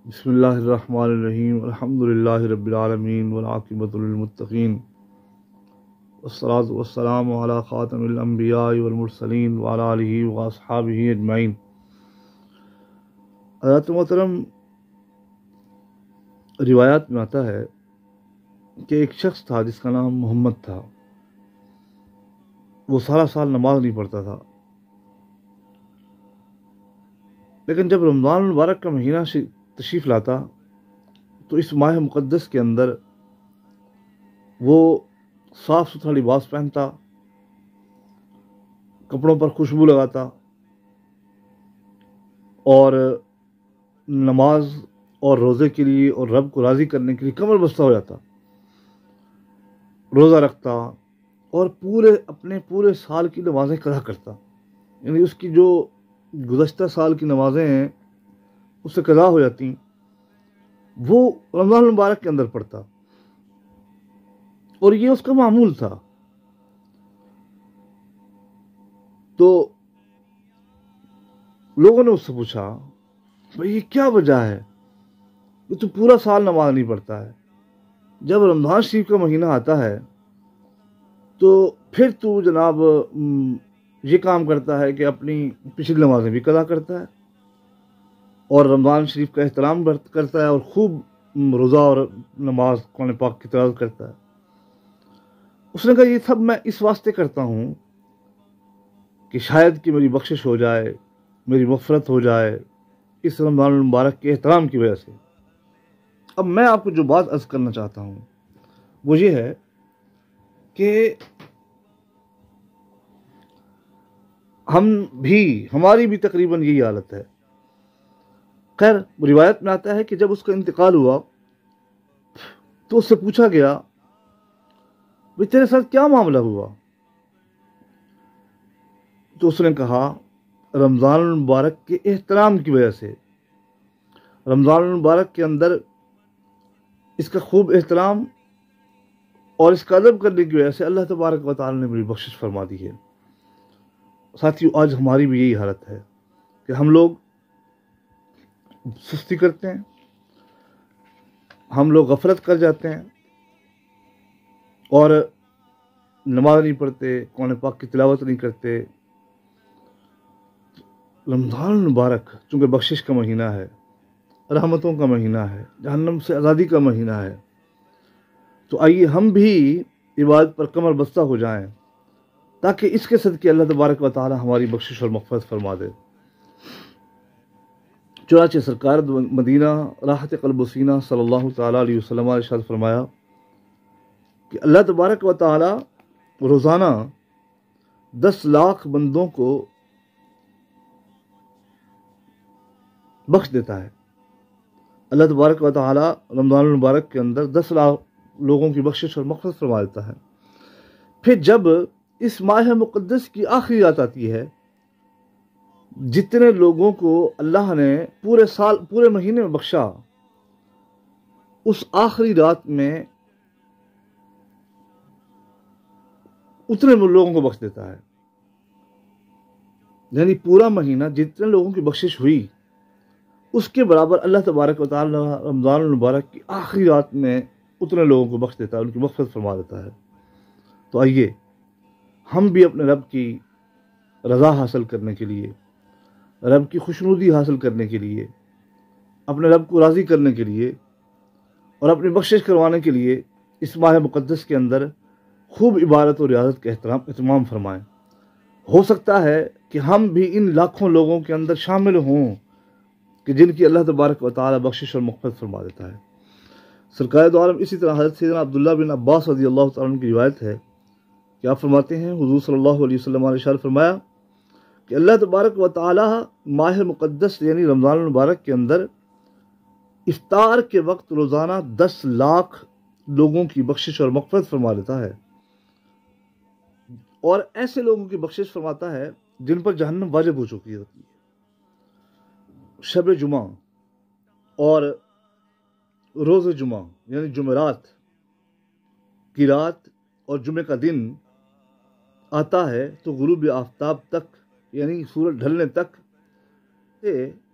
بسم اللہ الرحمن الرحیم الحمد للہ رب العالمین والعاقبۃ للمتقین والصلاۃ والسلام علی خاتم الانبیاء والمرسلین وعلی آلہ واصحابہ اجمعین۔ حضرات محترم، روایات میں آتا ہے کہ ایک شخص تھا جس کا نام محمد تھا۔ وہ سارا سال نماز نہیں پڑھتا تھا، لیکن جب رمضان المبارک کا مہینہ تشریف لاتا تو اس ماہ مقدس کے اندر وہ صاف ستھرا لباس پہنتا، کپڑوں پر خوشبو لگاتا اور نماز اور روزے کے لیے اور رب کو راضی کرنے کے لیے کمر بستہ ہو جاتا، روزہ رکھتا اور اپنے پورے سال کی نمازیں قضا کرتا۔ یعنی اس کی جو گزشتہ سال کی نمازیں ہیں اس سے قضا ہو جاتی، وہ رمضان المبارک کے اندر پڑھتا، اور یہ اس کا معمول تھا۔ تو لوگوں نے اس سے پوچھا، بھئی یہ کیا وجہ ہے کہ تو پورا سال نماز نہیں پڑھتا ہے، جب رمضان شریف کا مہینہ آتا ہے تو پھر تو جناب یہ کام کرتا ہے کہ اپنی پچھلی نمازیں بھی قضا کرتا ہے اور رمضان شریف کا احترام کرتا ہے اور خوب روزہ اور نماز قرآن پاک کی تلاوت کرتا ہے۔ اس نے کہا یہ سب میں اس واسطے کرتا ہوں کہ شاید کہ میری بخشش ہو جائے، میری مغفرت ہو جائے اس رمضان المبارک کے احترام کی وجہ سے۔ اب میں آپ کو جو بات عرض کرنا چاہتا ہوں وہ یہ ہے کہ ہماری بھی تقریباً یہی حالت ہے۔ خیر، روایت میں آتا ہے کہ جب اس کا انتقال ہوا تو اس سے پوچھا گیا، بھئی تیرے ساتھ کیا معاملہ ہوا؟ تو اس نے کہا، رمضان المبارک کے احترام کی وجہ سے، رمضان المبارک کے اندر اس کا خوب احترام اور اس کا ادب کرنے کی وجہ سے اللہ تبارک و تعالی نے میری بخشش فرما دی ہے۔ ساتھیو، آج ہماری بھی یہی حالت ہے کہ ہم لوگ سستی کرتے ہیں، ہم لوگ غفلت کر جاتے ہیں اور نماز نہیں پڑھتے، قرآن پاک کی تلاوت نہیں کرتے۔ رمضان المبارک چونکہ بخشش کا مہینہ ہے، رحمتوں کا مہینہ ہے، جہنم سے آزادی کا مہینہ ہے، تو آئیے ہم بھی عبادت پر کمر بستہ ہو جائیں تاکہ اس کے صدقے اللہ تبارک و تعالی ہماری بخشش اور مغفرت فرما دے۔ چنانچہ سرکار مدینہ راحت قلب و سینہ صلی اللہ تعالیٰ علیہ وسلم نے ارشاد فرمایا کہ اللہ تبارک و تعالی روزانہ 10 لاکھ بندوں کو بخش دیتا ہے۔ اللہ تبارک و تعالی رمضان المبارک کے اندر 10 لاکھ لوگوں کی بخشش اور مغفرت فرما دیتا ہے۔ پھر جب اس ماہ مقدس کی آخری رات آتی ہے، جتنے لوگوں کو اللہ نے پورے مہینے میں بخشا، اس آخری رات میں اتنے لوگوں کو بخش دیتا ہے۔ یعنی پورا مہینہ جتنے لوگوں کی بخشش ہوئی اس کے برابر اللہ تبارک و تعالی رمضان المبارک کی آخری رات میں اتنے لوگوں کو بخش دیتا ہے، ان کی مغفرت فرما دیتا ہے۔ تو آئیے ہم بھی اپنے رب کی رضا حاصل کرنے کے لیے، رب کی خوشنودی حاصل کرنے کے لیے، اپنے رب کو راضی کرنے کے لیے اور اپنی بخشش کروانے کے لیے اس ماہ مقدس کے اندر خوب عبادت اور ریاضت کا اہتمام فرمائیں۔ ہو سکتا ہے کہ ہم بھی ان لاکھوں لوگوں کے اندر شامل ہوں کہ جن کی اللہ تبارک و تعالی بخشش اور مغفرت فرما دیتا ہے۔ سرکار دو عالم اسی طرح حضرت سیدنا عبداللہ بن عباس رضی اللہ تعالیٰ عنہ کی روایت ہے کہ آپ فرماتے ہیں، حضور صلی اللہ علیہ وسلم نے ارشاد فرمایا کہ اللہ تبارک و تعالی ماہ مقدس یعنی رمضان المبارک کے اندر افطار کے وقت روزانہ 10 لاکھ لوگوں کی بخشش اور مغفرت فرما دیتا ہے، اور ایسے لوگوں کی بخشش فرماتا ہے جن پر جہنم واجب ہو چکی ہوتی ہے۔ شب جمعہ اور روز جمعہ یعنی جمعرات کی رات اور جمعے کا دن آتا ہے تو غروب آفتاب تک یعنی سورج ڈھلنے تک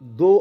2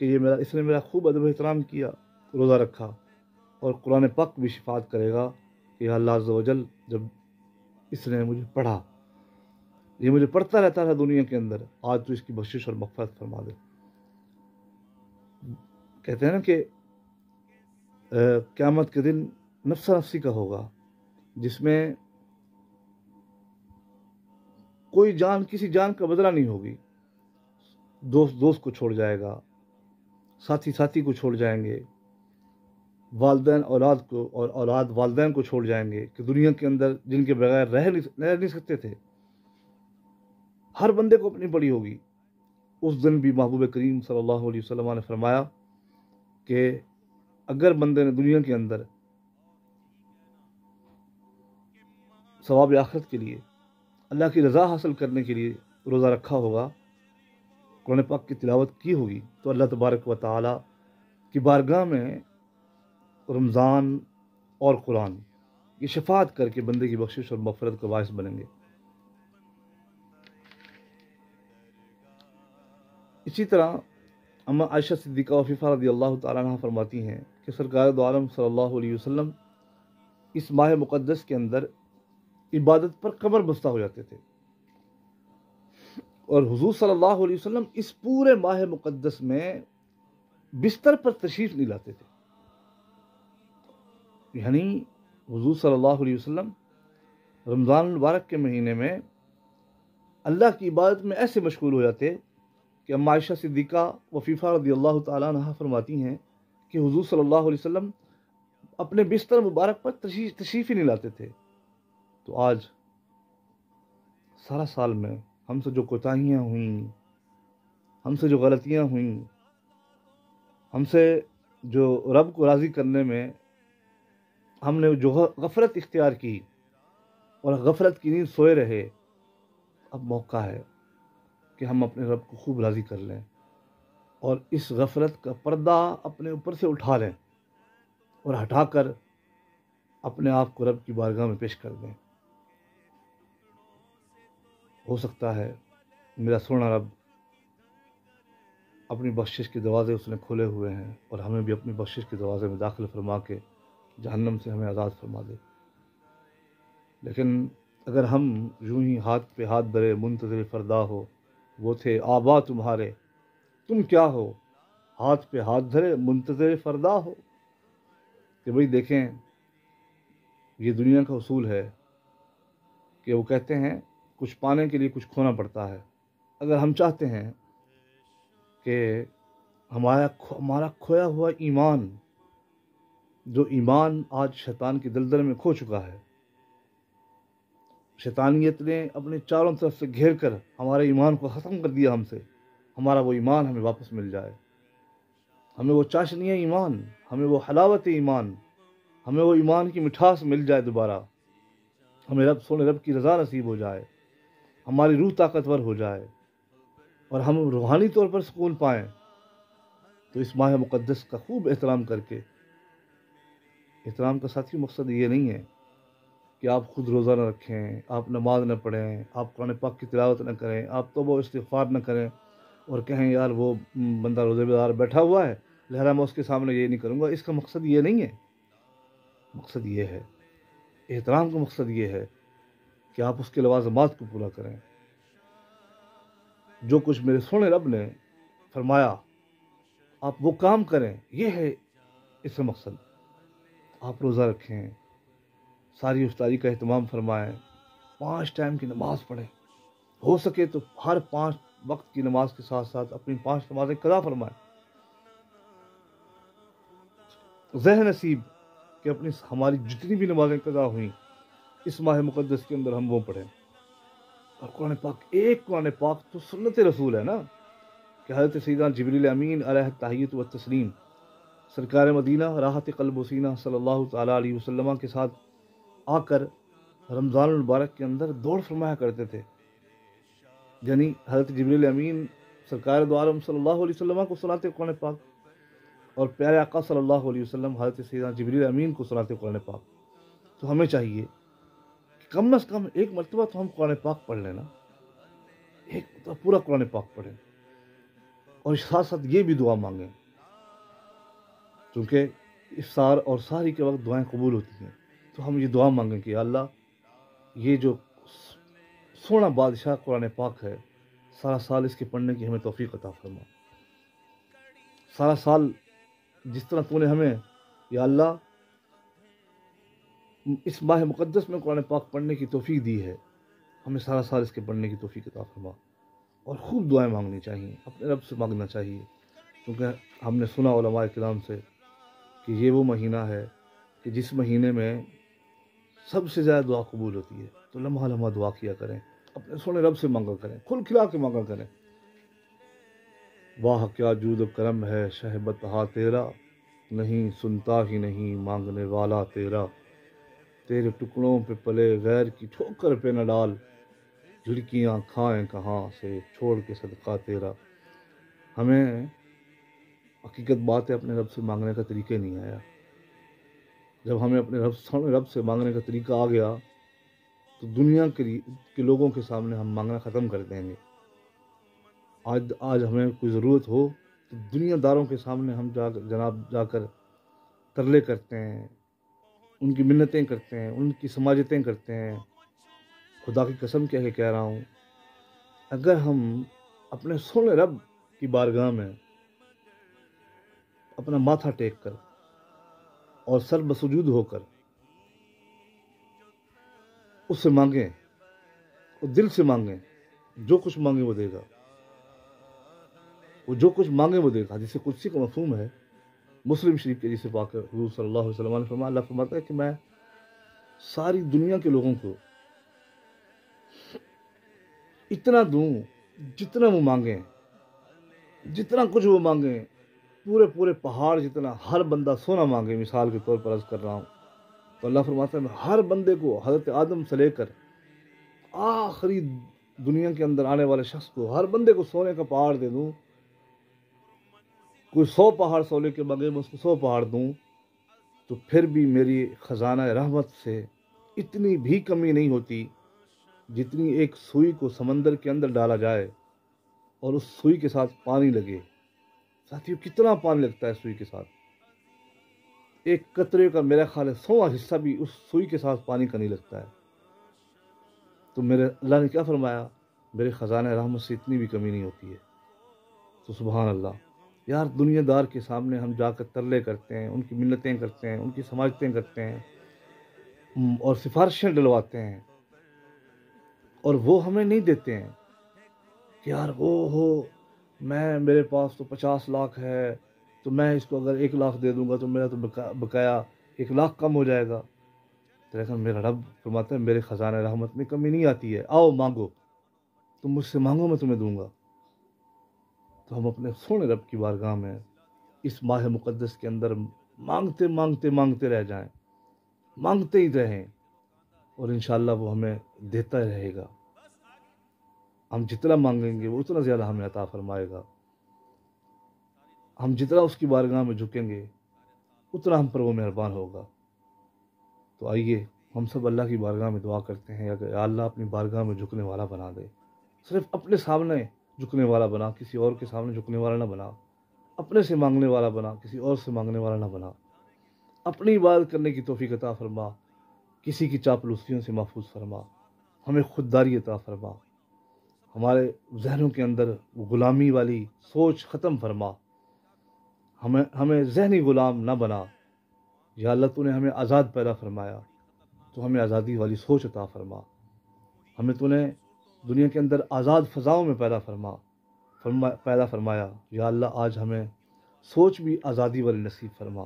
کہ اس نے میرا خوب ادب و احترام کیا، روزہ رکھا، اور قرآن پاک بھی شفاعت کرے گا کہ یا اللہ عز و جل جب اس نے مجھے پڑھا، یہ مجھے پڑھتا رہتا تھا دنیا کے اندر، آج تو اس کی بخشش اور مغفرت فرما دے۔ کہتے ہیں نا کہ قیامت کے دن نفسا نفسی کا ہوگا، جس میں کوئی جان کسی جان کا بدلہ نہیں ہوگی، دوست دوست کو چھوڑ جائے گا، ساتھی ساتھی کو چھوڑ جائیں گے، والدین اولاد کو اور اولاد والدین کو چھوڑ جائیں گے کہ دنیا کے اندر جن کے بغیر رہ نہیں سکتے تھے۔ ہر بندے کو اپنی پڑی ہوگی۔ اس دن بھی محبوب کریم صلی اللہ علیہ وسلم نے فرمایا کہ اگر بندے نے دنیا کے اندر ثواب آخرت کے لیے، اللہ کی رضا حاصل کرنے کے لیے روزہ رکھا ہوگا، قرآن پاک کی تلاوت کی ہوگی، تو اللہ تبارک و تعالی کی بارگاہ میں رمضان اور قرآن یہ شفاعت کر کے بندے کی بخشش اور مغفرت کا باعث بنیں گے۔ اسی طرح اما عائشہ صدیقہ وفیفہ رضی اللہ تعالیٰ عنہ فرماتی ہیں کہ سرکار دو عالم صلی اللہ علیہ وسلم اس ماہ مقدس کے اندر عبادت پر کمر بستہ ہو جاتے تھے، اور حضور صلی اللہ علیہ وسلم اس پورے ماہ مقدس میں بستر پر تشریف نہیں لاتے تھے۔ یعنی حضور صلی اللہ علیہ وسلم رمضان المبارک کے مہینے میں اللہ کی عبادت میں ایسے مشغول ہو جاتے کہ اما عائشہ صدیقہ وفیفہ رضی اللہ تعالیٰ عنہ فرماتی ہیں کہ حضور صلی اللہ علیہ وسلم اپنے بستر مبارک پر تشریف ہی نہیں لاتے تھے۔ تو آج سارا سال میں ہم سے جو کوتاہیاں ہوئیں، ہم سے جو غلطیاں ہوئیں، ہم سے جو رب کو راضی کرنے میں ہم نے جو غفلت اختیار کی اور غفلت کی نیند سوئے رہے، اب موقع ہے کہ ہم اپنے رب کو خوب راضی کر لیں اور اس غفلت کا پردہ اپنے اوپر سے اٹھا لیں اور ہٹا کر اپنے آپ کو رب کی بارگاہ میں پیش کر دیں۔ ہو سکتا ہے میرا سونا رب اپنی بخشش کے دروازے اس نے کھولے ہوئے ہیں اور ہمیں بھی اپنی بخشش کے دروازے میں داخل فرما کے جہنم سے ہمیں آزاد فرما دے۔ لیکن اگر ہم یوں ہی ہاتھ پہ ہاتھ دھرے منتظر فردا ہو، وہ تھے آبا تمہارے تم کیا ہو، ہاتھ پہ ہاتھ دھرے منتظر فردا ہو، کہ بھئی دیکھیں یہ دنیا کا اصول ہے کہ وہ کہتے ہیں کچھ پانے کے لیے کچھ کھونا پڑتا ہے۔ اگر ہم چاہتے ہیں کہ ہمارا کھویا ہوا ایمان، جو ایمان آج شیطان کی دلدل میں کھو چکا ہے، شیطانیت نے اپنے چاروں طرف سے گھیر کر ہمارے ایمان کو ختم کر دیا، ہم سے ہمارا وہ ایمان ہمیں واپس مل جائے، ہمیں وہ چاشنی ایمان، ہمیں وہ حلاوت ایمان، ہمیں وہ ایمان کی مٹھاس مل جائے دوبارہ، ہمیں رب کی رضا نصیب ہو جائے، ہماری روح طاقتور ہو جائے اور ہم روحانی طور پر سکون پائیں، تو اس ماہ مقدس کا خوب احترام کر کے، احترام کا ساتھی مقصد یہ نہیں ہے کہ آپ خود روزہ نہ رکھیں، آپ نماز نہ پڑھیں، آپ قرآن پاک کی تلاوت نہ کریں، آپ توبہ و استغفار نہ کریں اور کہیں یار وہ بندہ روزے دار بیٹھا ہوا ہے لہذا میں اس کے سامنے یہ نہیں کروں گا۔ اس کا مقصد یہ نہیں ہے، مقصد یہ ہے، احترام کا مقصد یہ ہے کہ آپ اس کے لوازمات کو پورا کریں۔ جو کچھ میرے سونے رب نے فرمایا آپ وہ کام کریں، یہ ہے اس کا مقصد۔ آپ روزہ رکھیں، ساری افطاری کا اہتمام فرمائیں، 5 ٹائم کی نماز پڑھیں، ہو سکے تو ہر 5 وقت کی نماز کے ساتھ ساتھ اپنی 5 نمازیں قضا فرمائیں۔ ذہن نصیب کہ ہماری جتنی بھی نمازیں قضا ہوئیں اس ماہ مقدس کے اندر ہم وہ پڑھیں۔ اور قرآن پاک تو سنت رسول ہے نا، کہ حضرت سیدنا جبریل امین علیہ التحیۃ والتسلیم سرکار مدینہ راحت قلب و سینہ صلی اللہ تعالیٰ علیہ وسلم کے ساتھ آ کر رمضان المبارک کے اندر دوڑ فرمایا کرتے تھے۔ یعنی حضرت جبریل امین سرکار دو عالم صلی اللہ علیہ وسلم کو سناتے قرآن پاک، اور پیارے آقا صلی اللہ علیہ وسلم حضرت سیدنا جبریل امین کو سناتے قرآن پاک۔ تو ہمیں چاہیے کہ کم از کم ایک مرتبہ تو ہم قرآن پاک پڑھ لینا، ایک مرتبہ پورا قرآن پاک پڑھیں، اور ساتھ ساتھ یہ بھی دعا مانگیں، چونکہ افطار اور سحری کے وقت دعائیں قبول ہوتی ہیں، تو ہم یہ دعا مانگیں کہ یا اللہ یہ جو سونا بادشاہ قرآن پاک ہے، سارا سال اس کے پڑھنے کی ہمیں توفیق عطا فرما۔ سارا سال جس طرح تو نے ہمیں یا اللہ اس ماہ مقدس میں قرآن پاک پڑھنے کی توفیق دی ہے، ہمیں سارا سال اس کے پڑھنے کی توفیق عطا فرما۔ اور خوب دعائیں مانگنی چاہیے، اپنے رب سے مانگنا چاہیے، کیونکہ ہم نے سنا علماء کرام سے کہ یہ وہ مہینہ ہے کہ جس مہینے میں سب سے زیادہ دعا قبول ہوتی ہے، تو لمحہ لمحہ دعا کیا کریں، اپنے سونے رب سے مانگا کریں، کھل کھلا کے مانگا کریں۔ واہ کیا جود و کرم ہے شہ بتہا تیرا، نہیں سنتا ہی نہیں مانگنے والا تیرا، تیرے ٹکڑوں پہ پلے غیر کی ٹھوکر پہ نہ ڈال، جھڑکیاں کھائیں کہاں سے چھوڑ کے صدقہ تیرا۔ ہمیں حقیقت بات ہے اپنے رب سے مانگنے کا طریقہ نہیں آیا۔ جب ہمیں اپنے رب سے مانگنے کا طریقہ آ گیا تو دنیا کے لوگوں کے سامنے ہم مانگنا ختم کر دیں گے۔ آج ہمیں کوئی ضرورت ہو تو دنیا داروں کے سامنے ہم جا کر ترلے کرتے ہیں، ان کی منتیں کرتے ہیں، ان کی سماجتیں کرتے ہیں۔ خدا کی قسم کہہ کے کہہ رہا ہوں، اگر ہم اپنے سونے رب کی بارگاہ میں اپنا ماتھا ٹیک کر اور سر بسجود ہو کر اس سے مانگیں اور دل سے مانگیں، جو کچھ مانگے وہ دے گا، وہ جو کچھ مانگے وہ دے گا۔ جسے قدسی کا مفہوم ہے مسلم شریف کے جسے پاک حضور صلی اللہ علیہ وسلم نے فرمایا، اللہ فرماتا ہے کہ میں ساری دنیا کے لوگوں کو اتنا دوں جتنا وہ مانگیں، جتنا کچھ وہ مانگیں، پورے پہاڑ جتنا ہر بندہ سونا مانگے، مثال کے طور پر عرض کر رہا ہوں، تو اللہ فرماتا ہے میں ہر بندے کو حضرت آدم سے لے کر آخری دنیا کے اندر آنے والے شخص کو، ہر بندے کو سونے کا پہاڑ دے دوں۔ کوئی 100 پہاڑ سونے کے مانگے میں اس کو 100 پہاڑ دوں، تو پھر بھی میری خزانہ رحمت سے اتنی بھی کمی نہیں ہوتی جتنی ایک سوئی کو سمندر کے اندر ڈالا جائے اور اس سوئی کے ساتھ پانی لگے۔ ساتھیو کتنا پانی لگتا ہے سوئی کے ساتھ، ایک قطرے کا میرا خیال ہے 100واں حصہ بھی اس سوئی کے ساتھ پانی کا نہیں لگتا ہے۔ تو میرے اللہ نے کیا فرمایا، میرے خزانہ رحمت سے اتنی بھی کمی نہیں ہوتی ہے۔ تو سبحان اللہ یار، دنیا دار کے سامنے ہم جا کر ترلے کرتے ہیں، ان کی منتیں کرتے ہیں، ان کی سماجتیں کرتے ہیں اور سفارشیں ڈلواتے ہیں، اور وہ ہمیں نہیں دیتے ہیں کہ یار میرے پاس تو 50 لاکھ ہے، تو میں اس کو اگر 1 لاکھ دے دوں گا تو میرا تو بقایا 1 لاکھ کم ہو جائے گا۔ لیکن میرا رب فرماتا ہے میرے خزانہ رحمت میں کمی نہیں آتی ہے، آؤ مانگو، تم مجھ سے مانگو میں تمہیں دوں گا۔ تو ہم اپنے سونے رب کی بارگاہ میں اس ماہ مقدس کے اندر مانگتے مانگتے مانگتے رہ جائیں، مانگتے ہی رہیں، اور انشاءاللہ وہ ہمیں دیتا رہے گا۔ ہم جتنا مانگیں گے وہ اتنا زیادہ ہمیں عطا فرمائے گا۔ ہم جتنا اس کی بارگاہ میں جھکیں گے اتنا ہم پر وہ مہربان ہوگا۔ تو آئیے ہم سب اللہ کی بارگاہ میں دعا کرتے ہیں، یا اللہ اپنی بارگاہ میں جھکنے والا بنا دے، صرف اپنے سامنے جھکنے والا بنا، کسی اور کے سامنے جھکنے والا نہ بنا، اپنے سے مانگنے والا بنا، کسی اور سے مانگنے والا نہ بنا۔ اپنی عبادت کرنے کی توفیق عطا فرما، کسی کی چاپلوسیوں سے محفوظ فرما، ہمیں خودداری عطا فرما، ہمارے ذہنوں کے اندر غلامی والی سوچ ختم فرما، ہمیں ذہنی غلام نہ بنا۔ یا اللہ تو نے ہمیں آزاد پیدا فرمایا، تو ہمیں آزادی والی سوچ عطا فرما، ہمیں تو نے دنیا کے اندر آزاد فضاؤں میں پیدا فرمایا۔ یا اللہ آج ہمیں سوچ بھی آزادی والی نصیب فرما،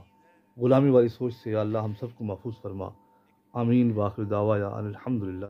غلامی والی سوچ سے یا اللہ ہم سب کو محفوظ فرما۔ آمین، وآخر دعوانا ان الحمدللہ۔